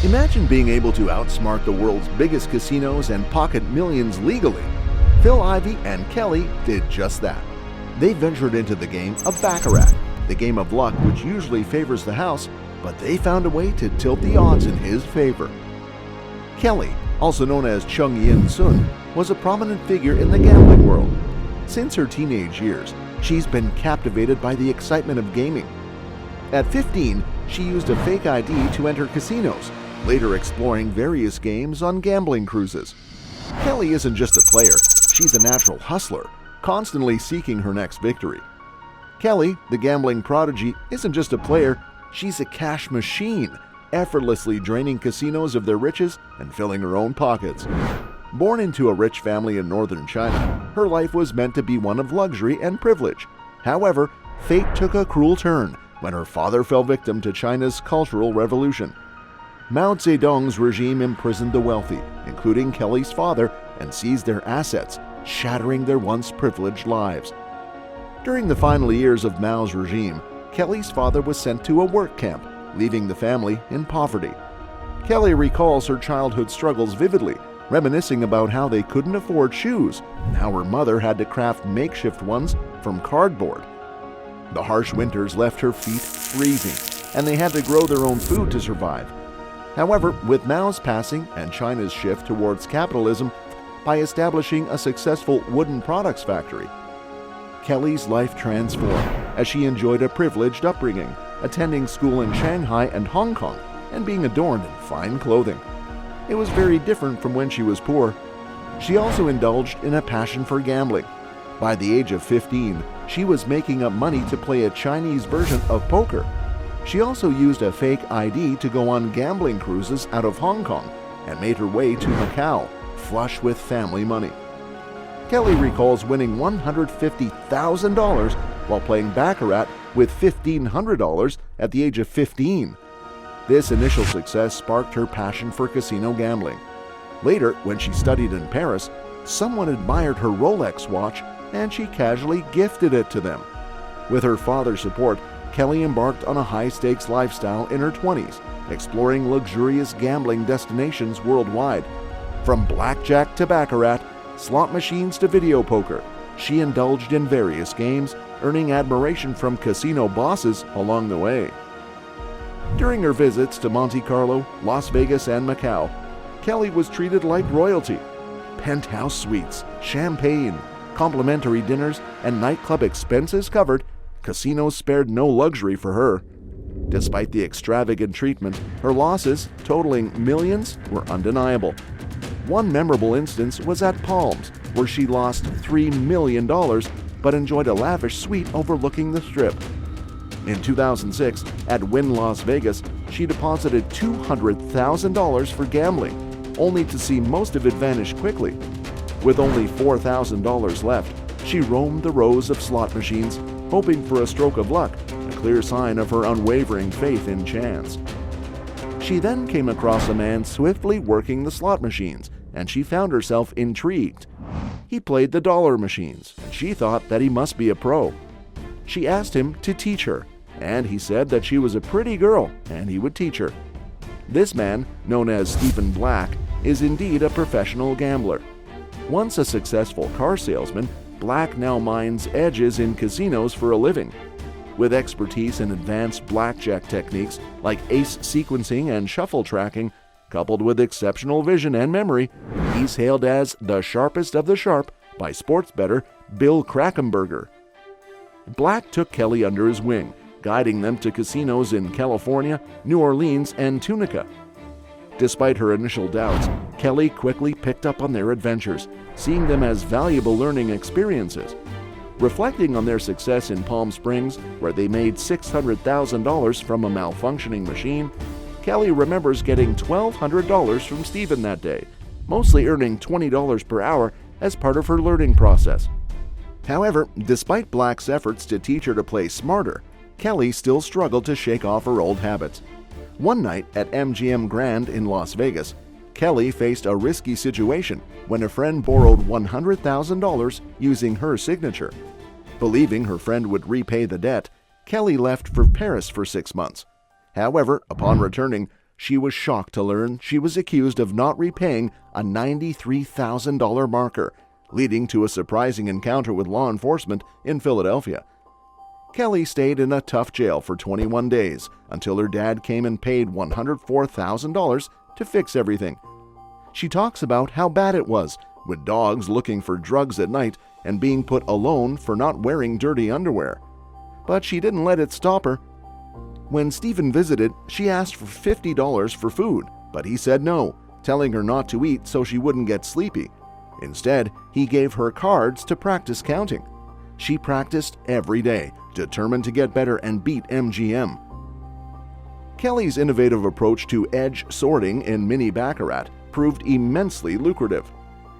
Imagine being able to outsmart the world's biggest casinos and pocket millions legally. Phil Ivey and Kelly did just that. They ventured into the game of Baccarat, the game of luck which usually favors the house, but they found a way to tilt the odds in his favor. Kelly, also known as Cheung Yin, was a prominent figure in the gambling world. Since her teenage years, she's been captivated by the excitement of gaming. At 15, she used a fake ID to enter casinos, later exploring various games on gambling cruises. Kelly isn't just a player, she's a natural hustler, constantly seeking her next victory. Kelly, the gambling prodigy, isn't just a player, she's a cash machine, effortlessly draining casinos of their riches and filling her own pockets. Born into a rich family in northern China, her life was meant to be one of luxury and privilege. However, fate took a cruel turn when her father fell victim to China's Cultural Revolution. Mao Zedong's regime imprisoned the wealthy, including Kelly's father, and seized their assets, shattering their once privileged lives. During the final years of Mao's regime, Kelly's father was sent to a work camp, leaving the family in poverty. Kelly recalls her childhood struggles vividly, reminiscing about how they couldn't afford shoes and how her mother had to craft makeshift ones from cardboard. The harsh winters left her feet freezing, and they had to grow their own food to survive. However, with Mao's passing and China's shift towards capitalism by establishing a successful wooden products factory, Kelly's life transformed as she enjoyed a privileged upbringing, attending school in Shanghai and Hong Kong, and being adorned in fine clothing. It was very different from when she was poor. She also indulged in a passion for gambling. By the age of 15, she was making up money to play a Chinese version of poker. She also used a fake ID to go on gambling cruises out of Hong Kong and made her way to Macau, flush with family money. Kelly recalls winning $150,000 while playing Baccarat with $1,500 at the age of 15. This initial success sparked her passion for casino gambling. Later, when she studied in Paris, someone admired her Rolex watch and she casually gifted it to them. With her father's support, Kelly embarked on a high-stakes lifestyle in her 20s, exploring luxurious gambling destinations worldwide. From blackjack to baccarat, slot machines to video poker, she indulged in various games, earning admiration from casino bosses along the way. During her visits to Monte Carlo, Las Vegas, and Macau, Kelly was treated like royalty. Penthouse suites, champagne, complimentary dinners, and nightclub expenses covered, casinos spared no luxury for her. Despite the extravagant treatment, her losses, totaling millions, were undeniable. One memorable instance was at Palms, where she lost $3 million but enjoyed a lavish suite overlooking the Strip. In 2006, at Wynn Las Vegas, she deposited $200,000 for gambling, only to see most of it vanish quickly. With only $4,000 left, she roamed the rows of slot machines, hoping for a stroke of luck, a clear sign of her unwavering faith in chance. She then came across a man swiftly working the slot machines, and she found herself intrigued. He played the dollar machines, and she thought that he must be a pro. She asked him to teach her, and he said that she was a pretty girl and he would teach her. This man, known as Stephen Black, is indeed a professional gambler. Once a successful car salesman, Black now mines edges in casinos for a living. With expertise in advanced blackjack techniques like ace sequencing and shuffle tracking, coupled with exceptional vision and memory, he's hailed as the sharpest of the sharp by sports bettor Bill Krakenberger. Black took Kelly under his wing, guiding them to casinos in California, New Orleans, and Tunica. Despite her initial doubts, Kelly quickly picked up on their adventures, seeing them as valuable learning experiences. Reflecting on their success in Palm Springs, where they made $600,000 from a malfunctioning machine, Kelly remembers getting $1,200 from Stephen that day, mostly earning $20 per hour as part of her learning process. However, despite Black's efforts to teach her to play smarter, Kelly still struggled to shake off her old habits. One night at MGM Grand in Las Vegas, Kelly faced a risky situation when a friend borrowed $100,000 using her signature. Believing her friend would repay the debt, Kelly left for Paris for 6 months. However, upon returning, she was shocked to learn she was accused of not repaying a $93,000 marker, leading to a surprising encounter with law enforcement in Philadelphia. Kelly stayed in a tough jail for 21 days until her dad came and paid $104,000 to fix everything. She talks about how bad it was, with dogs looking for drugs at night and being put alone for not wearing dirty underwear. But she didn't let it stop her. When Stephen visited, she asked for $50 for food, but he said no, telling her not to eat so she wouldn't get sleepy. Instead, he gave her cards to practice counting. She practiced every day, determined to get better and beat MGM. Kelly's innovative approach to edge sorting in mini baccarat proved immensely lucrative.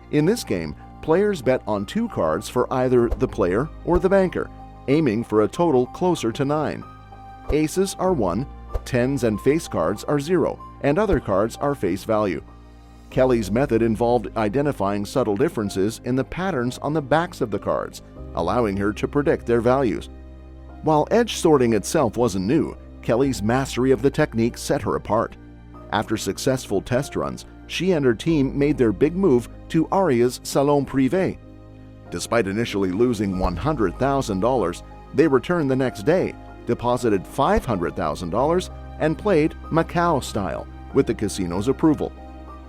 In this game, players bet on 2 cards for either the player or the banker, aiming for a total closer to 9. Aces are 1, 10s and face cards are 0, and other cards are face value. Kelly's method involved identifying subtle differences in the patterns on the backs of the cards, allowing her to predict their values. While edge sorting itself wasn't new, Kelly's mastery of the technique set her apart. After successful test runs, she and her team made their big move to Aria's Salon Privé. Despite initially losing $100,000, they returned the next day, deposited $500,000, and played Macau style, with the casino's approval.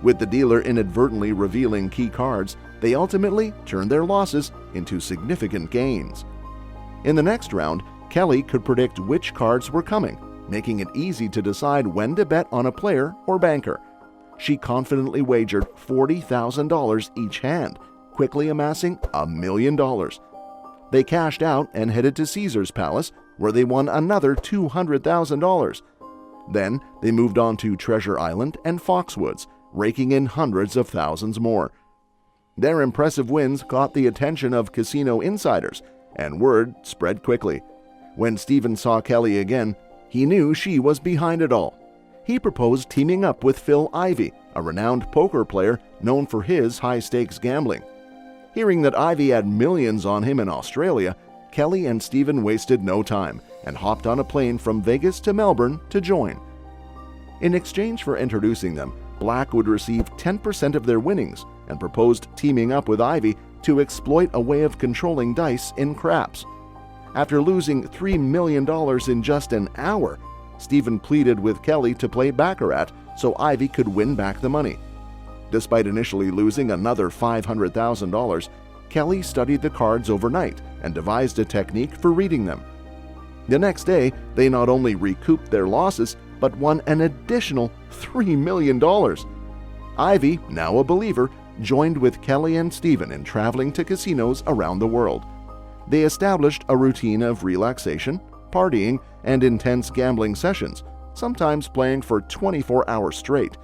With the dealer inadvertently revealing key cards, they ultimately turned their losses into significant gains. In the next round, Kelly could predict which cards were coming, making it easy to decide when to bet on a player or banker. She confidently wagered $40,000 each hand, quickly amassing $1 million. They cashed out and headed to Caesar's Palace, where they won another $200,000. Then they moved on to Treasure Island and Foxwoods, raking in hundreds of thousands more. Their impressive wins caught the attention of casino insiders, and word spread quickly. When Stephen saw Kelly again, he knew she was behind it all. He proposed teaming up with Phil Ivey, a renowned poker player known for his high-stakes gambling. Hearing that Ivey had millions on him in Australia, Kelly and Stephen wasted no time and hopped on a plane from Vegas to Melbourne to join. In exchange for introducing them, Black would receive 10% of their winnings and proposed teaming up with Ivey to exploit a way of controlling dice in craps. After losing $3 million in just an hour, Stephen pleaded with Kelly to play baccarat so Ivey could win back the money. Despite initially losing another $500,000, Kelly studied the cards overnight and devised a technique for reading them. The next day, they not only recouped their losses, but won an additional $3 million. Ivey, now a believer, joined with Kelly and Stephen in traveling to casinos around the world. They established a routine of relaxation, partying, and intense gambling sessions, sometimes playing for 24 hours straight.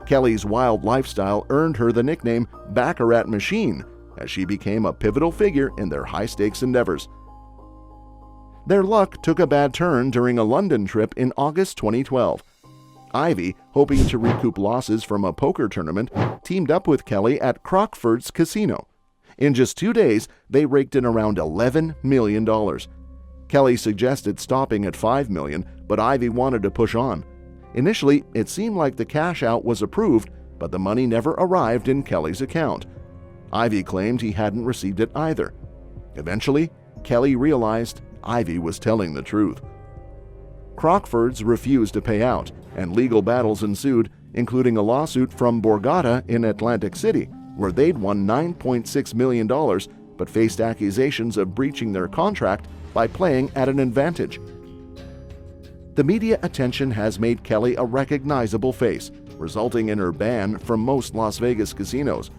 Kelly's wild lifestyle earned her the nickname Baccarat Machine, as she became a pivotal figure in their high-stakes endeavors. Their luck took a bad turn during a London trip in August 2012. Ivey, hoping to recoup losses from a poker tournament, teamed up with Kelly at Crockford's Casino. In just 2 days, they raked in around $11 million. Kelly suggested stopping at $5 million, but Ivey wanted to push on. Initially, it seemed like the cash out was approved, but the money never arrived in Kelly's account. Ivey claimed he hadn't received it either. Eventually, Kelly realized Ivey was telling the truth. Crockford's refused to pay out, and legal battles ensued, including a lawsuit from Borgata in Atlantic City, where they'd won $9.6 million, but faced accusations of breaching their contract by playing at an advantage. The media attention has made Kelly a recognizable face, resulting in her ban from most Las Vegas casinos.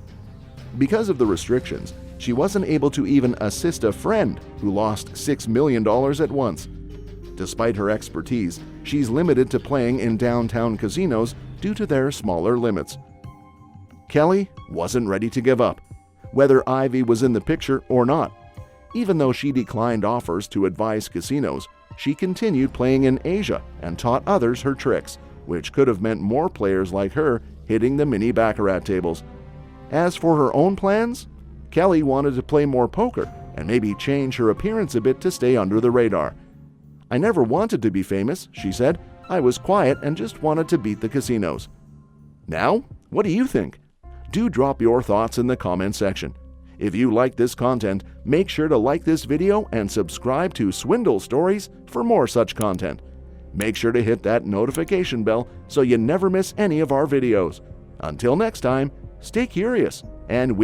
Because of the restrictions, she wasn't able to even assist a friend who lost $6 million at once. Despite her expertise, she's limited to playing in downtown casinos due to their smaller limits. Kelly wasn't ready to give up, whether Ivey was in the picture or not. Even though she declined offers to advise casinos, she continued playing in Asia and taught others her tricks, which could have meant more players like her hitting the mini baccarat tables. As for her own plans, Kelly wanted to play more poker and maybe change her appearance a bit to stay under the radar. "I never wanted to be famous," she said. I was quiet and just wanted to beat the casinos. Now, what do you think? Do drop your thoughts in the comment section. If you like this content, make sure to like this video and subscribe to Swindle Stories for more such content. Make sure to hit that notification bell so you never miss any of our videos. Until next time, stay curious, and